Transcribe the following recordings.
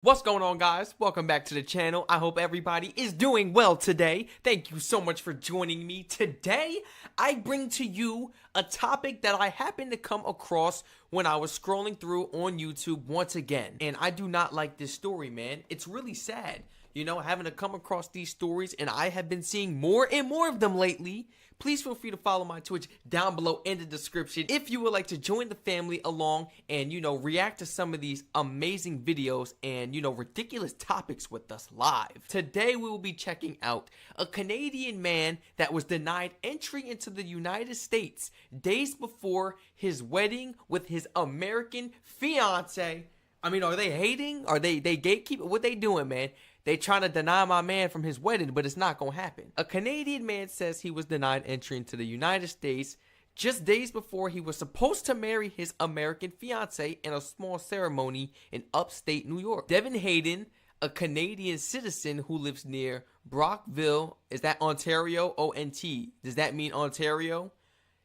What's going on, guys? Welcome back to the channel. I hope everybody is doing well today. Thank you so much for joining me. Today, I bring to you a topic that I happened to come across when I was scrolling through on YouTube once again. And I do not like this story, man. It's really sad, you know, having to come across these stories, and I have been seeing more and more of them lately. Please feel free to follow my Twitch down below in the description if you would like to join the family along and, you know, react to some of these amazing videos and, you know, ridiculous topics with us live. Today, we will be checking out a Canadian man that was denied entry into the United States days before his wedding with his American fiance. I mean, are they hating? Are they gatekeeping? What they doing, man? They trying to deny my man from his wedding, but it's not gonna happen. A Canadian man says he was denied entry into the United States just days before he was supposed to marry his American fiance in a small ceremony in upstate New York. Devin Hayden, a Canadian citizen who lives near Brockville, is that Ontario? O-N-T. Does that mean Ontario?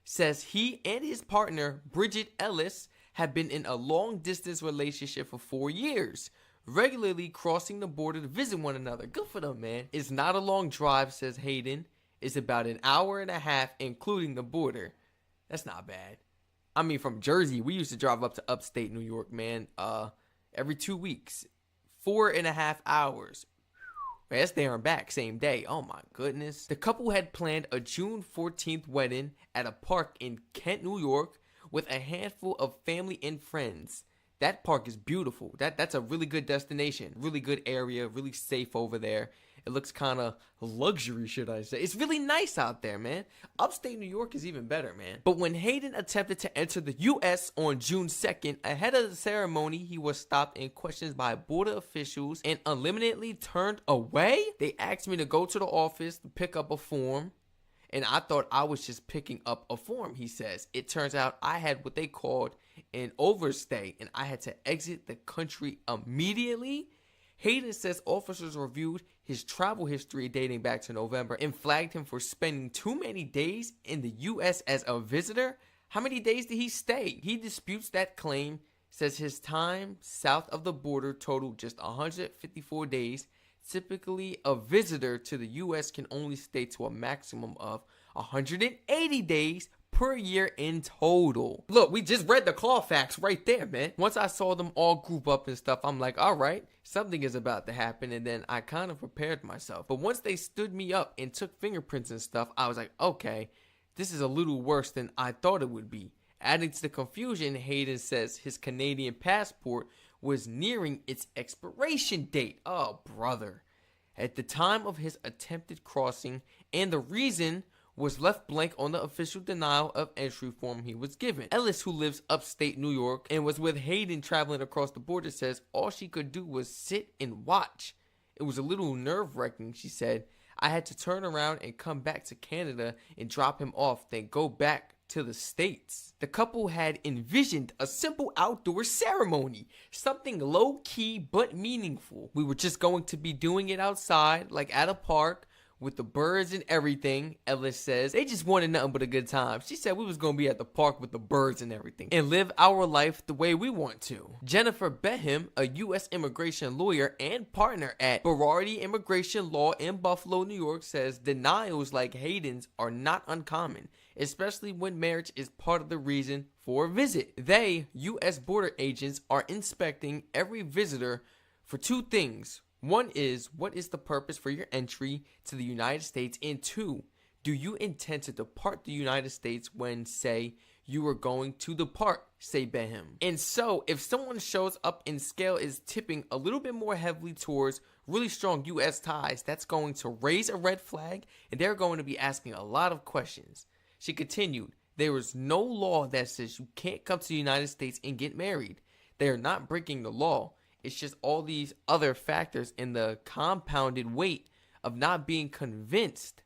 Says he and his partner, Bridget Ellis, have been in a long-distance relationship for 4 years, regularly crossing the border to visit one another. Good for them, man. It's not a long drive, says Hayden. It's about an hour and a half, including the border. That's not bad. I mean, from Jersey, we used to drive up to upstate New York, man, every 2 weeks. 4.5 hours. Man, that's there and back, same day. Oh my goodness. The couple had planned a June 14th wedding at a park in Kent, New York, with a handful of family and friends. That park is beautiful. That's a really good destination. Really good area. Really safe over there. It looks kind of luxury, should I say. It's really nice out there, man. Upstate New York is even better, man. But when Hayden attempted to enter the U.S. on June 2nd, ahead of the ceremony, he was stopped and questioned by border officials and unlimitedly turned away. They asked me to go to the office to pick up a form, and I thought I was just picking up a form, he says. It turns out I had what they called an overstay, and I had to exit the country immediately. Hayden says officers reviewed his travel history dating back to November and flagged him for spending too many days in the U.S. as a visitor. How many days did he stay? He disputes that claim, says his time south of the border totaled just 154 days. Typically, a visitor to the U.S. can only stay to a maximum of 180 days per year in total. Look, we just read the claw facts right there, man. Once I saw them all group up and stuff, I'm like, all right, something is about to happen, and then I kind of prepared myself. But once they stood me up and took fingerprints and stuff, I was like, okay, this is a little worse than I thought it would be. Adding to the confusion, Hayden says his Canadian passport was nearing its expiration date. Oh, brother. At the time of his attempted crossing, and the reason was left blank on the official denial of entry form he was given. Ellis, who lives upstate New York and was with Hayden traveling across the border, says all she could do was sit and watch. It was a little nerve-wracking, she said. I had to turn around and come back to Canada and drop him off, then go back to the States. The couple had envisioned a simple outdoor ceremony, something low-key but meaningful. We were just going to be doing it outside, like at a park, with the birds and everything, Ellis says. They just wanted nothing but a good time. She said we was going to be at the park with the birds and everything and live our life the way we want to. Jennifer Behem, a U.S. immigration lawyer and partner at Berardi Immigration Law in Buffalo, New York, says denials like Hayden's are not uncommon, especially when marriage is part of the reason for a visit. They, U.S. border agents, are inspecting every visitor for two things. One is, what is the purpose for your entry to the United States? And two, do you intend to depart the United States when, say, you are going to depart, say Behem. And so, if someone shows up and scale is tipping a little bit more heavily towards really strong U.S. ties, that's going to raise a red flag, and they're going to be asking a lot of questions. She continued, there is no law that says you can't come to the United States and get married. They are not breaking the law. It's just all these other factors and the compounded weight of not being convinced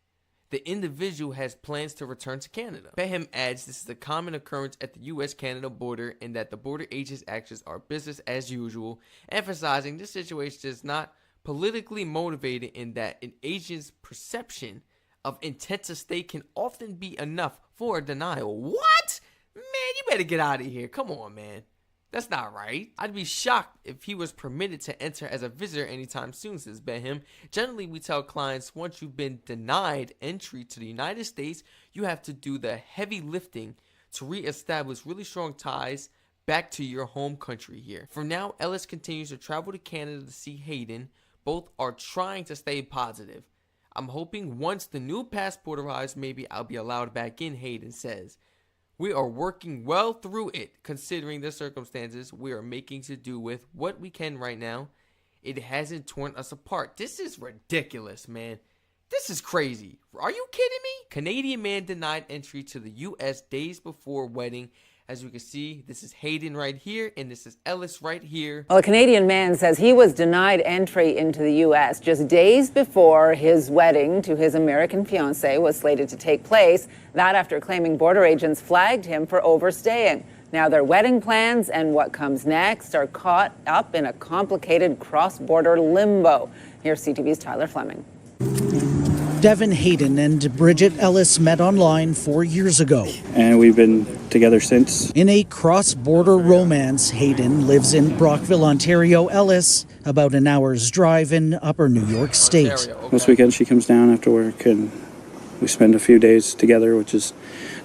the individual has plans to return to Canada. Behem adds this is a common occurrence at the U.S.-Canada border and that the border agent's actions are business as usual, emphasizing this situation is not politically motivated in that an agent's perception of intent to stay can often be enough for a denial. What? Man, you better get out of here. Come on, man. That's not right. I'd be shocked if he was permitted to enter as a visitor anytime soon, says Behim. Generally, we tell clients once you've been denied entry to the United States, you have to do the heavy lifting to reestablish really strong ties back to your home country here. For now, Ellis continues to travel to Canada to see Hayden. Both are trying to stay positive. I'm hoping once the new passport arrives, maybe I'll be allowed back in, Hayden says. We are working well through it, considering the circumstances. We are making to do with what we can right now. It hasn't torn us apart. This is ridiculous, man. This is crazy. Are you kidding me? Canadian man denied entry to the U.S. days before wedding. As you can see, this is Hayden right here, and this is Ellis right here. Well, a Canadian man says he was denied entry into the U.S. just days before his wedding to his American fiancée was slated to take place. That after claiming border agents flagged him for overstaying. Now their wedding plans and what comes next are caught up in a complicated cross-border limbo. Here's CTV's Tyler Fleming. Devin Hayden and Bridget Ellis met online 4 years ago. And we've been together since. In a cross-border romance, Hayden lives in Brockville, Ontario. Ellis, about an hour's drive in upper New York State. Most weekends she comes down after work and we spend a few days together, which is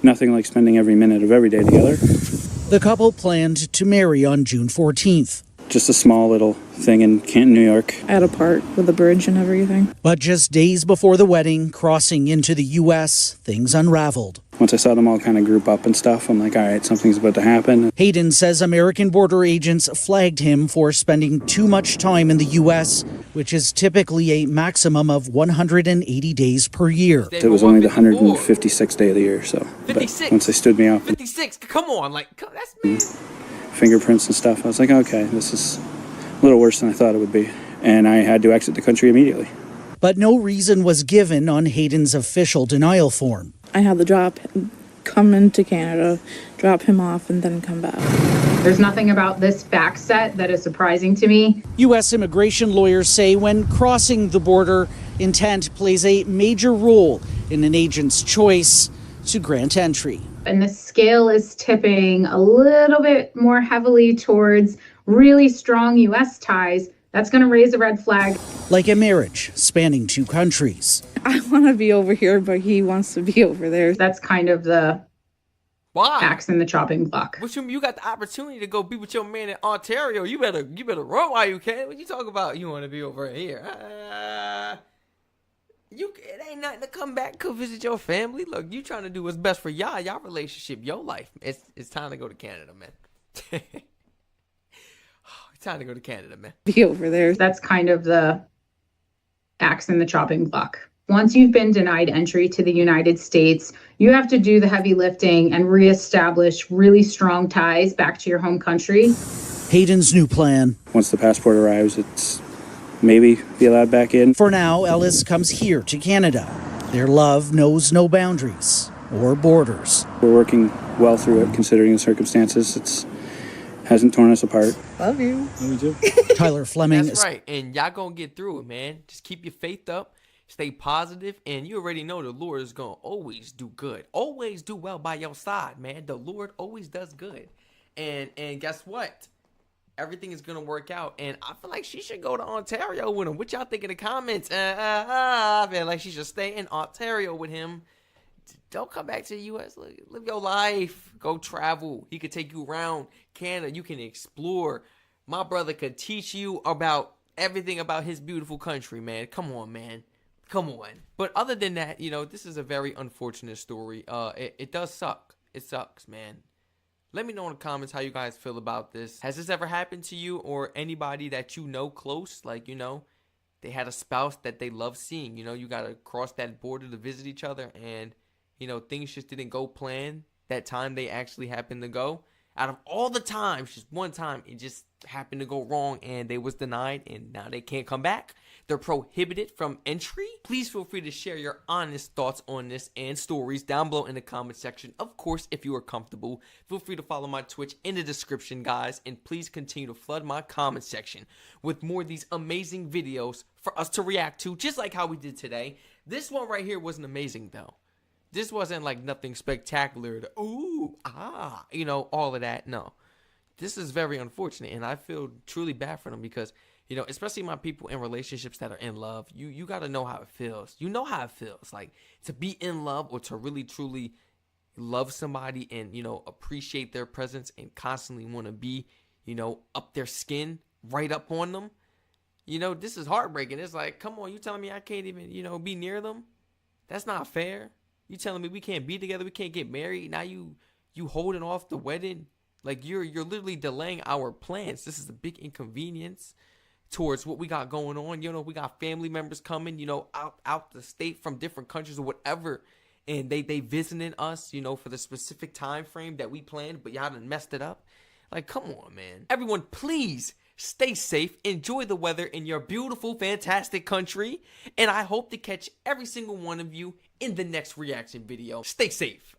nothing like spending every minute of every day together. The couple planned to marry on June 14th. Just a small little thing in Canton, New York. At a park with a bridge and everything. But just days before the wedding, crossing into the U.S., things unraveled. Once I saw them all kind of group up and stuff, I'm like, all right, something's about to happen. Hayden says American border agents flagged him for spending too much time in the U.S., which is typically a maximum of 180 days per year. It was only the 156th day of the year, so. 56. Once they stood me up. 56. Come on, like, that's me. Fingerprints and stuff, I was like, okay, this is a little worse than I thought it would be. And I had to exit the country immediately. But no reason was given on Hayden's official denial form. I had to come into Canada, drop him off, and then come back. There's nothing about this fact set that is surprising to me. U.S. immigration lawyers say when crossing the border, intent plays a major role in an agent's choice to grant entry. And the scale is tipping a little bit more heavily towards really strong U.S. ties. That's going to raise a red flag. Like a marriage spanning two countries. I want to be over here, but he wants to be over there. That's kind of the Why? axe in the chopping block. Which you got the opportunity to go be with your man in Ontario. You better run while you can. What you talk about? You want to be over here? It ain't nothing to come back, go visit your family. Look, you trying to do what's best for y'all relationship, your life. It's time to go to Canada, man. It's time to go to Canada, man. Be over there. That's kind of the axe in the chopping block. Once you've been denied entry to the United States, you have to do the heavy lifting and reestablish really strong ties back to your home country. Hayden's new plan. Once the passport arrives, it's maybe be allowed back in. For now, Ellis comes here to Canada. Their love knows no boundaries or borders. We're working well through it, considering the circumstances. It hasn't torn us apart. Love you. Love you too. Tyler Fleming. That's right. And y'all gonna get through it, man. Just keep your faith up. Stay positive, and you already know the Lord is going to always do good. Always do well by your side, man. The Lord always does good. And guess what? Everything is going to work out. And I feel like she should go to Ontario with him. What y'all think in the comments? I feel like she should stay in Ontario with him. Don't come back to the U.S. Live your life. Go travel. He could take you around Canada. You can explore. My brother could teach you about everything about his beautiful country, man. Come on, man. Come on. But other than that, this is a very unfortunate story. It does suck. It sucks, man. Let me know in the comments how you guys feel about this. Has this ever happened to you or anybody that you know close? Like, they had a spouse that they love seeing. You got to cross that border to visit each other. And, things just didn't go plan that time they actually happened to go. Out of all the times, just one time, it just happened to go wrong and they was denied and now they can't come back. They're prohibited from entry. Please feel free to share your honest thoughts on this and stories down below in the comment section. Of course, if you are comfortable, feel free to follow my Twitch in the description, guys. And please continue to flood my comment section with more of these amazing videos for us to react to, just like how we did today. This one right here wasn't amazing, though. This wasn't like nothing spectacular. All of that. No. this is very unfortunate, and I feel truly bad for them because, you know, especially my people in relationships that are in love, you got to know how it feels. You know how it feels, like, to be in love or to really truly love somebody and, you know, appreciate their presence and constantly want to be, you know, up their skin, right up on them. You know, this is heartbreaking. It's like, come on, you telling me I can't even, you know, be near them? That's not fair. You telling me we can't be together, we can't get married? Now you holding off the wedding? Like, you're literally delaying our plans. This is a big inconvenience towards what we got going on. You know, we got family members coming, you know, out the state from different countries or whatever, and they visiting us, you know, for the specific time frame that we planned, but y'all done messed it up. Like, come on, man. Everyone, please stay safe, enjoy the weather in your beautiful, fantastic country, and I hope to catch every single one of you in the next reaction video. Stay safe.